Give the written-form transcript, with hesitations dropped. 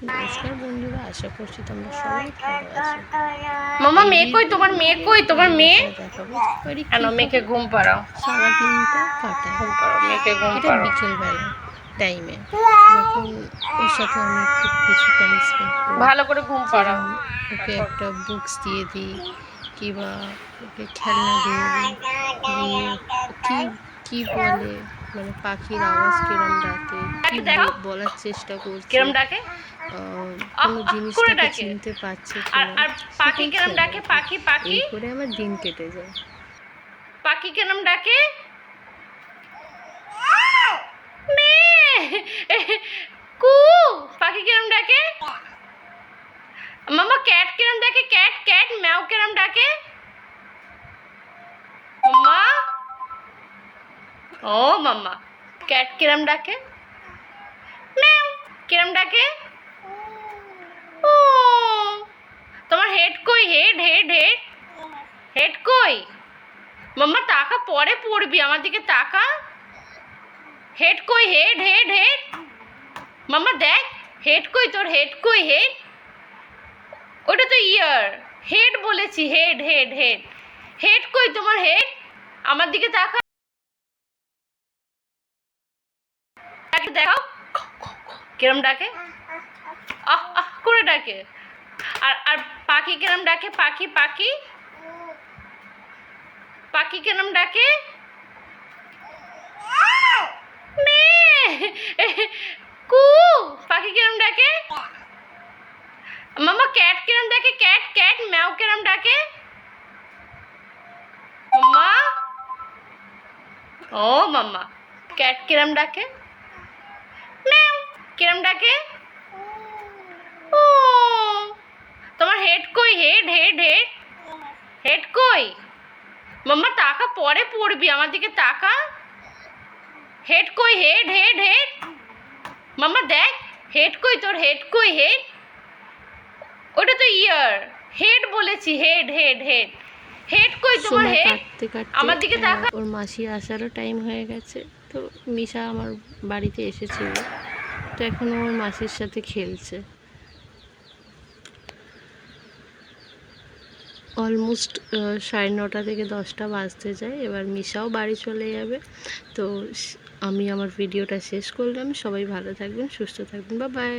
নমস্কার বন্ধুরা, আশা করছি তোমরা সবাই ভালো আছো। মামা মেয়ে কই? তোমার মেয়ে কই? তোমার মেয়ে দেখাবো কেন? মেয়েকে ঘুম পাড়াও, সারাদিনটা কাটায়। ঘুম পাড়াও, মেয়েকে ঘুম এটা পাড়াও। বিকেলবেলা টাইমে যখন ওর সাথে আমি একটু বেশি টাইম স্পেন্ড করি, ভালো করে ঘুম পাড়াও। ওকে একটা বুকস দিয়ে দিই কিংবা ওকে খেলনা দিয়ে দিই, দিয়ে কি কি বলে, মানে পাখির আওয়াজ কিরম ডাকে, কি বলার চেষ্টা করছে, কিরম ডাকে? কোনো করে জিনিসটাকে ডাকে। চিনতে পারছে আর কিনা আর পাখি সেটাই কিরম খেয়াল ডাকে? রাখি। পাখি পাখি এই করে আমার দিন কেটে যায়। পাখি কিরম ডাকে? মেয়ে কু পাখি কিরম ডাকে? মামা ক্যাট কিরম ডাকে? ক্যাট ক্যাট ম্যাও কিরম ডাকে? মাম্মা ও মাম্মা ক্যাট কিরম ডাকে? ম্যাও কিরম ডাকে? ও তোমার হেড কই? হেড হেড হেড হেড কই? মাম্মা টাকা পরে পড়বি, আমার দিকে তাকা। হেড কই? হেড হেড হেড মাম্মা দেখ, হেড কই তোর? হেড কই? হেড ওটা তো ইয়ার, হেড বলেছি, হেড হেড হেড হেড কই তোমার? হেড আমার দিকে তাকা, দেখাও কিরম ডাকে, আহ আহ করে ডাকে। আর আর পাখি কিরম ডাকে? পাখি পাখি পাখি কিরম ডাকে? কু পাখি কিরম ডাকে? মামা ক্যাট কিরম ডাকে? ক্যাট ক্যাট ম্যাও কিরম ডাকে? মাম্মা ও মাম্মা ক্যাট কিরম ডাকে? ম্যাও কিরম ডাকে? ও তোমার হেড কই? হেড হেড হেড হেড কই? মাম্মা টাকা পরে পড়বি, আমার দিকে তাকা। হেড কই? হেড হেড হেড মাম্মা দেখ, হেড কই তোর? হেড কই? হেড ওটা তো ইয়ার, হেড বলেছি, হেড হেড হেড হেড কই তোমার? সময় হেড কাটতে কাটতে আমার দিকে তাকা। ওর মাসি আসারও টাইম হয়ে গেছে। তো মিশা আমার বাড়িতে এসেছিল, তো এখন ওর মাসির সাথে খেলছে। অলমোস্ট 9:30 থেকে 10টা বাজতে যায়। এবার মিশাও বাড়ি চলে যাবে। তো আমি আমার ভিডিওটা শেষ করলাম। সবাই ভালো থাকবেন, সুস্থ থাকবেন, বাই বাই।